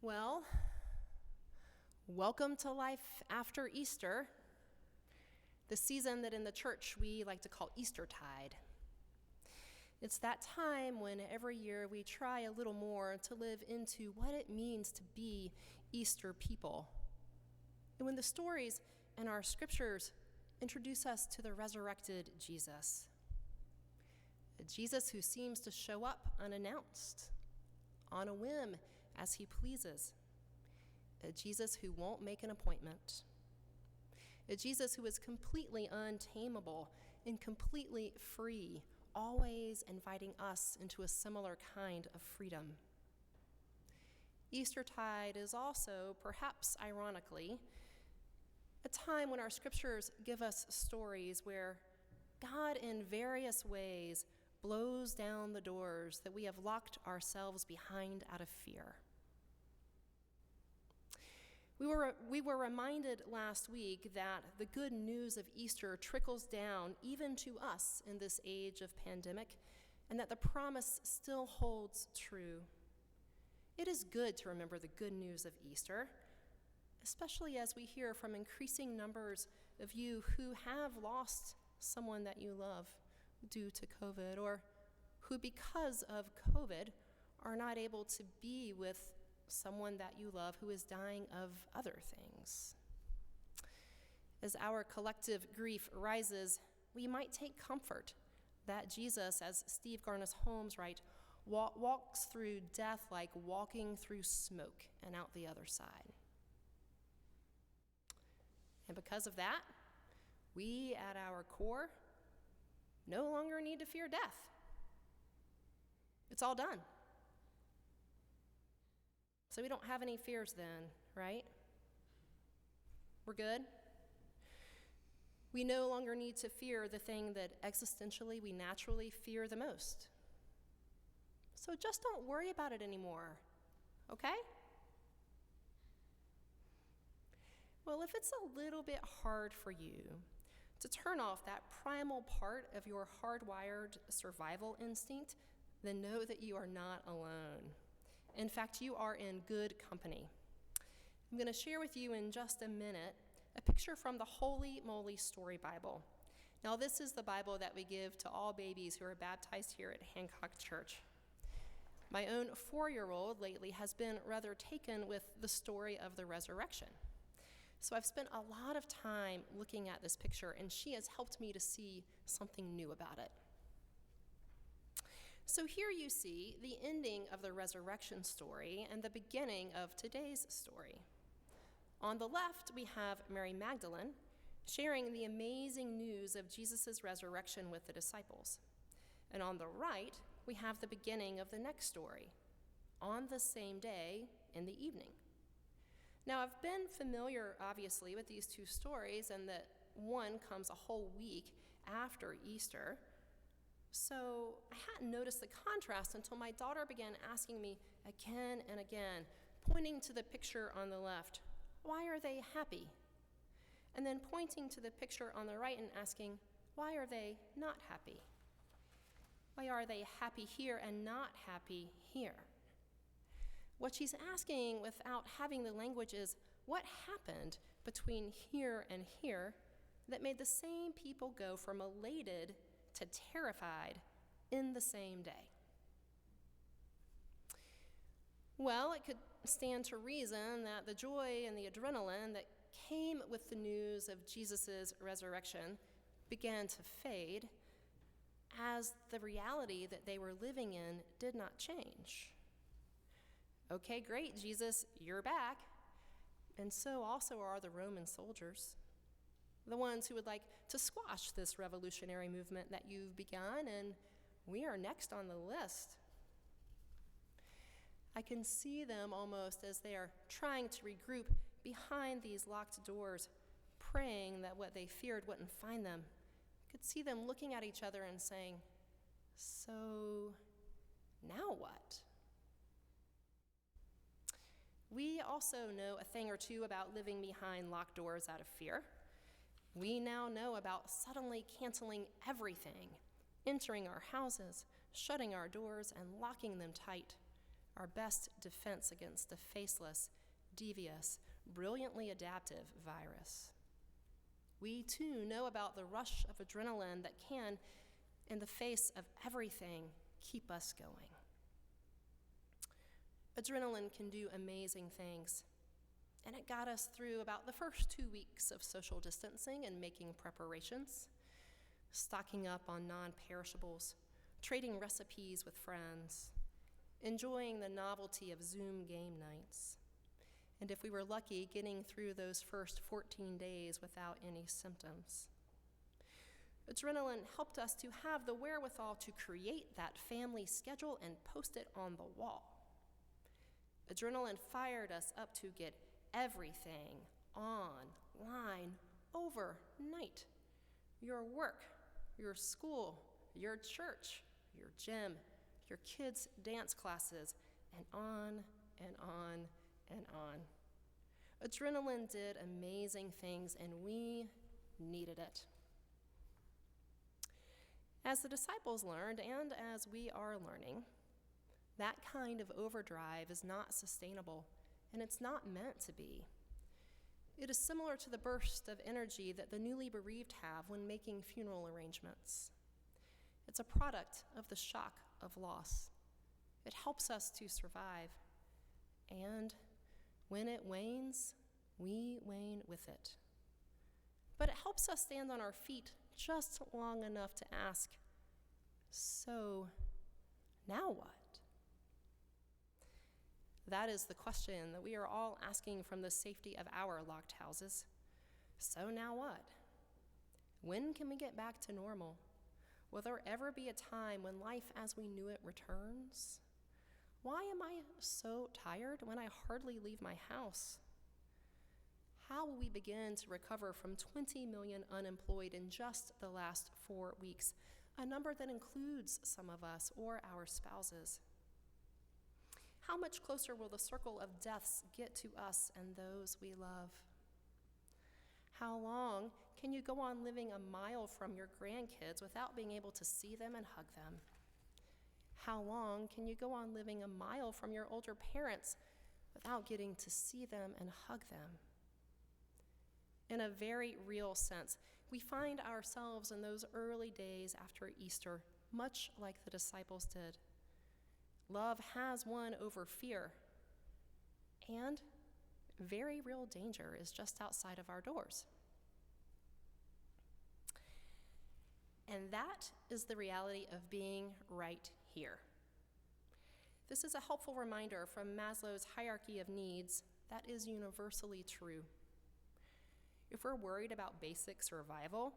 Well, welcome to life after Easter, the season that in the church we like to call Eastertide. It's that time when every year we try a little more to live into what it means to be Easter people. And when the stories in our scriptures introduce us to the resurrected Jesus, a Jesus who seems to show up unannounced, on a whim as he pleases, a Jesus who won't make an appointment, a Jesus who is completely untamable and completely free, always inviting us into a similar kind of freedom. Eastertide is also, perhaps ironically, a time when our scriptures give us stories where God in various ways blows down the doors that we have locked ourselves behind out of fear. We were reminded last week that the good news of Easter trickles down even to us in this age of pandemic, and that the promise still holds true. It is good to remember the good news of Easter, especially as we hear from increasing numbers of you who have lost someone that you love due to COVID, or who because of COVID are not able to be with someone that you love who is dying of other things. As our collective grief rises, we might take comfort that Jesus, as Steve Garnaas-Holmes writes, walks through death like walking through smoke and out the other side. And because of that, we at our core no longer need to fear death. It's all done. So we don't have any fears then, right? We're good? We no longer need to fear the thing that existentially we naturally fear the most. So just don't worry about it anymore, okay? Well, if it's a little bit hard for you to turn off that primal part of your hardwired survival instinct, then know that you are not alone. In fact, you are in good company. I'm going to share with you in just a minute a picture from the Holy Moly Story Bible. Now, this is the Bible that we give to all babies who are baptized here at Hancock Church. My own 4-year-old lately has been rather taken with the story of the resurrection. So I've spent a lot of time looking at this picture, and she has helped me to see something new about it. So here you see the ending of the resurrection story and the beginning of today's story. On the left, we have Mary Magdalene sharing the amazing news of Jesus' resurrection with the disciples. And on the right, we have the beginning of the next story, on the same day in the evening. Now, I've been familiar, obviously, with these two stories, and that one comes a whole week after Easter. So I hadn't noticed the contrast until my daughter began asking me again and again, pointing to the picture on the left, why are they happy? And then pointing to the picture on the right and asking, why are they not happy? Why are they happy here and not happy here? What she's asking without having the language is, what happened between here and here that made the same people go from elated to terrified in the same day? Well, it could stand to reason that the joy and the adrenaline that came with the news of Jesus' resurrection began to fade as the reality that they were living in did not change. Okay, great, Jesus, you're back. And so also are the Roman soldiers, the ones who would like to squash this revolutionary movement that you've begun, and we are next on the list. I can see them almost as they are trying to regroup behind these locked doors, praying that what they feared wouldn't find them. I could see them looking at each other and saying, so now what? We also know a thing or two about living behind locked doors out of fear. We now know about suddenly canceling everything, entering our houses, shutting our doors, and locking them tight, our best defense against the faceless, devious, brilliantly adaptive virus. We too know about the rush of adrenaline that can, in the face of everything, keep us going. Adrenaline can do amazing things, and it got us through about the first 2 weeks of social distancing and making preparations, stocking up on non-perishables, trading recipes with friends, enjoying the novelty of Zoom game nights, and if we were lucky, getting through those first 14 days without any symptoms. Adrenaline helped us to have the wherewithal to create that family schedule and post it on the wall. Adrenaline fired us up to get everything online overnight. Your work, your school, your church, your gym, your kids' dance classes, and on and on and on. Adrenaline did amazing things, and we needed it. As the disciples learned, and as we are learning, that kind of overdrive is not sustainable, and it's not meant to be. It is similar to the burst of energy that the newly bereaved have when making funeral arrangements. It's a product of the shock of loss. It helps us to survive, and when it wanes, we wane with it. But it helps us stand on our feet just long enough to ask, so now what? That is the question that we are all asking from the safety of our locked houses. So now what? When can we get back to normal? Will there ever be a time when life as we knew it returns? Why am I so tired when I hardly leave my house? How will we begin to recover from 20 million unemployed in just the last 4 weeks, a number that includes some of us or our spouses? How much closer will the circle of deaths get to us and those we love? How long can you go on living a mile from your grandkids without being able to see them and hug them? How long can you go on living a mile from your older parents without getting to see them and hug them? In a very real sense, we find ourselves in those early days after Easter, much like the disciples did. Love has won over fear, and very real danger is just outside of our doors. And that is the reality of being right here. This is a helpful reminder from Maslow's hierarchy of needs that is universally true. If we're worried about basic survival,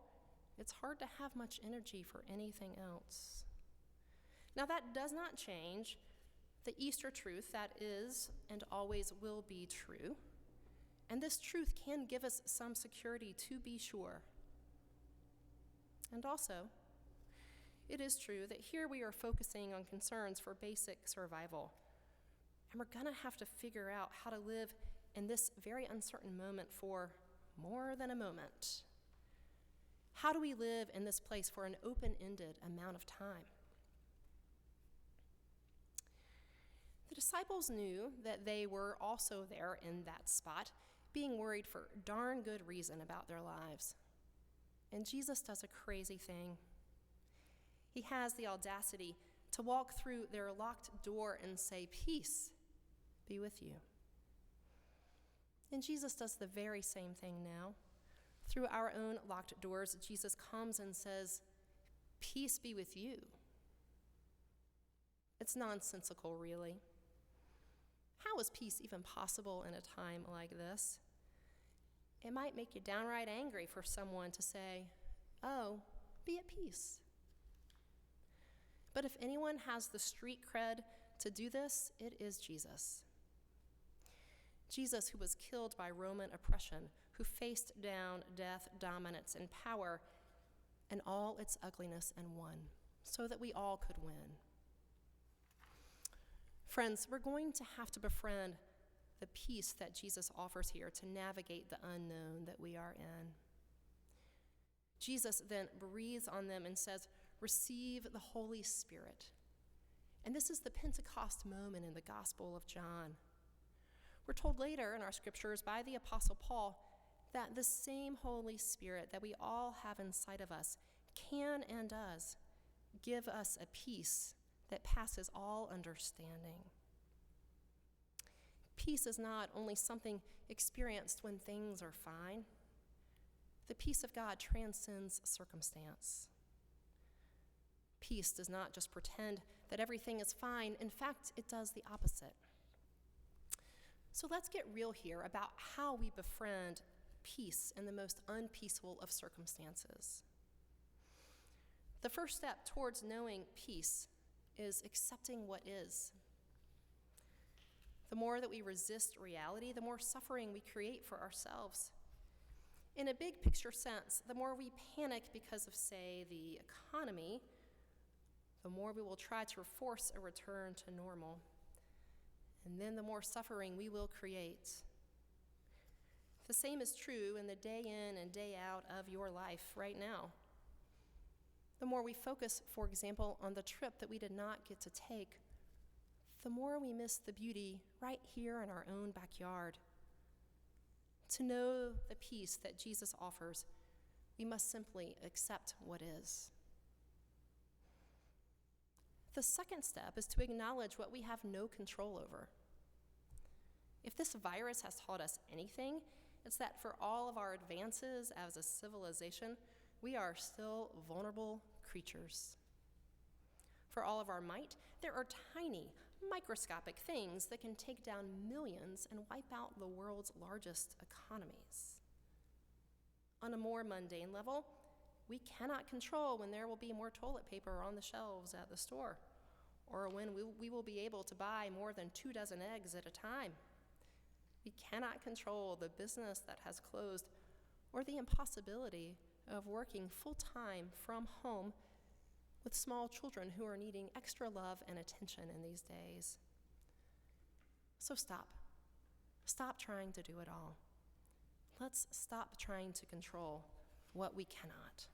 it's hard to have much energy for anything else. Now, that does not change the Easter truth that is and always will be true, and this truth can give us some security to be sure. And also, it is true that here we are focusing on concerns for basic survival, and we're going to have to figure out how to live in this very uncertain moment for more than a moment. How do we live in this place for an open-ended amount of time? The disciples knew that they were also there in that spot, being worried for darn good reason about their lives. And Jesus does a crazy thing. He has the audacity to walk through their locked door and say, "Peace be with you." And Jesus does the very same thing now. Through our own locked doors, Jesus comes and says, "Peace be with you." It's nonsensical, really. How is peace even possible in a time like this? It might make you downright angry for someone to say, "Oh, be at peace." But if anyone has the street cred to do this, it is Jesus. Jesus, who was killed by Roman oppression, who faced down death, dominance, and power, and all its ugliness and won, so that we all could win. Friends, we're going to have to befriend the peace that Jesus offers here to navigate the unknown that we are in. Jesus then breathes on them and says, "Receive the Holy Spirit." And this is the Pentecost moment in the Gospel of John. We're told later in our scriptures by the Apostle Paul that the same Holy Spirit that we all have inside of us can and does give us a peace that passes all understanding. Peace is not only something experienced when things are fine. The peace of God transcends circumstance. Peace does not just pretend that everything is fine. In fact, it does the opposite. So let's get real here about how we befriend peace in the most unpeaceful of circumstances. The first step towards knowing peace is accepting what is. The more that we resist reality, the more suffering we create for ourselves. In a big picture sense, the more we panic because of, say, the economy, the more we will try to force a return to normal. And then the more suffering we will create. The same is true in the day in and day out of your life right now. The more we focus, for example, on the trip that we did not get to take, the more we miss the beauty right here in our own backyard. To know the peace that Jesus offers, we must simply accept what is. The second step is to acknowledge what we have no control over. If this virus has taught us anything, it's that for all of our advances as a civilization, we are still vulnerable creatures. For all of our might, there are tiny, microscopic things that can take down millions and wipe out the world's largest economies. On a more mundane level, we cannot control when there will be more toilet paper on the shelves at the store, or when we will be able to buy more than 2 dozen eggs at a time. We cannot control the business that has closed, or the impossibility of working full-time from home with small children who are needing extra love and attention in these days. So stop. Stop trying to do it all. Let's stop trying to control what we cannot.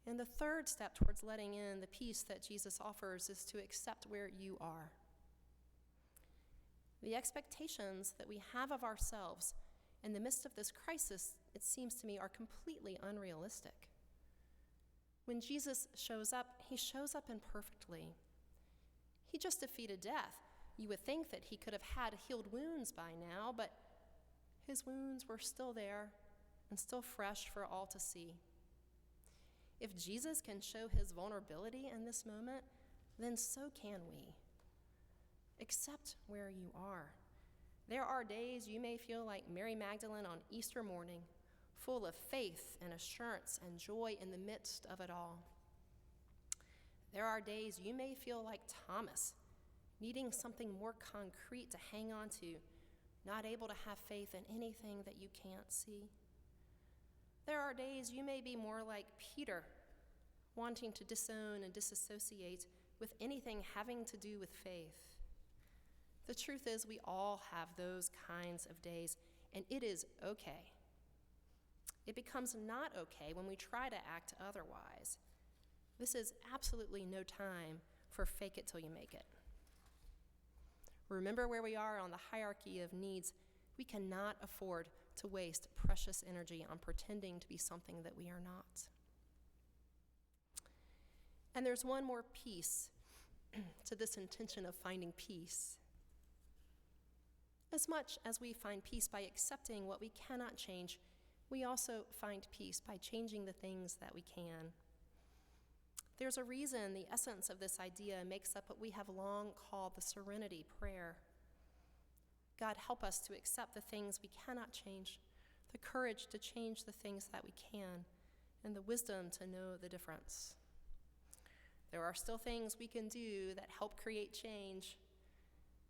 And the third step towards letting in the peace that Jesus offers is to accept where you are. The expectations that we have of ourselves in the midst of this crisis, it seems to me, are completely unrealistic. When Jesus shows up, he shows up imperfectly. He just defeated death. You would think that he could have had healed wounds by now, but his wounds were still there and still fresh for all to see. If Jesus can show his vulnerability in this moment, then so can we. Accept where you are. There are days you may feel like Mary Magdalene on Easter morning, full of faith and assurance and joy in the midst of it all. There are days you may feel like Thomas, needing something more concrete to hang on to, not able to have faith in anything that you can't see. There are days you may be more like Peter, wanting to disown and disassociate with anything having to do with faith. The truth is, we all have those kinds of days, and it is okay. It becomes not okay when we try to act otherwise. This is absolutely no time for fake it till you make it. Remember where we are on the hierarchy of needs. We cannot afford to waste precious energy on pretending to be something that we are not. And there's one more piece to this intention of finding peace. As much as we find peace by accepting what we cannot change, we also find peace by changing the things that we can. There's a reason the essence of this idea makes up what we have long called the serenity prayer. God, help us to accept the things we cannot change, the courage to change the things that we can, and the wisdom to know the difference. There are still things we can do that help create change.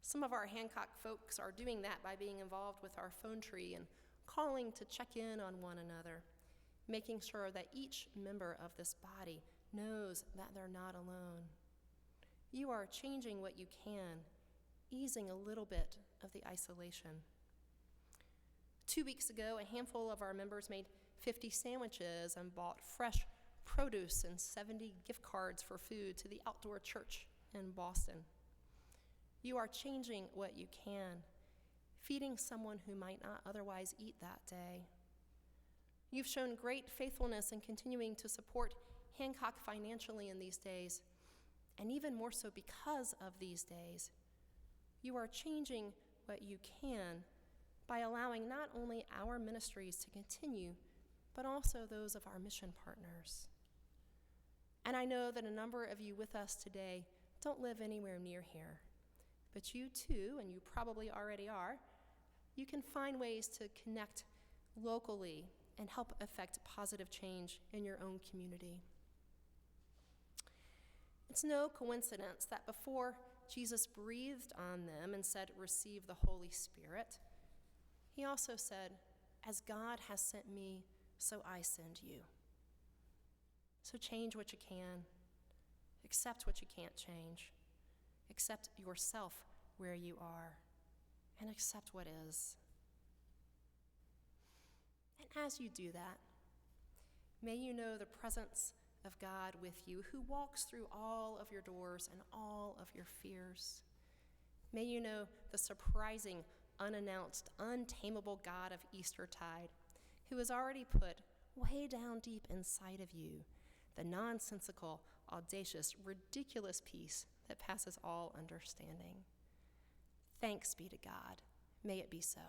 Some of our Hancock folks are doing that by being involved with our phone tree and calling to check in on one another, making sure that each member of this body knows that they're not alone. You are changing what you can, easing a little bit of the isolation. 2 weeks ago, a handful of our members made 50 sandwiches and bought fresh, produce and 70 gift cards for food to the outdoor church in Boston. You are changing what you can, feeding someone who might not otherwise eat that day. You've shown great faithfulness in continuing to support Hancock financially in these days, and even more so because of these days. You are changing what you can by allowing not only our ministries to continue, but also those of our mission partners. And I know that a number of you with us today don't live anywhere near here, but you too, and you probably already are, you can find ways to connect locally and help affect positive change in your own community. It's no coincidence that before Jesus breathed on them and said, "Receive the Holy Spirit," he also said, "As God has sent me, so I send you." So change what you can, accept what you can't change, accept yourself where you are, and accept what is. And as you do that, may you know the presence of God with you, who walks through all of your doors and all of your fears. May you know the surprising, unannounced, untamable God of Eastertide, who has already put way down deep inside of you the nonsensical, audacious, ridiculous peace that passes all understanding. Thanks be to God. May it be so.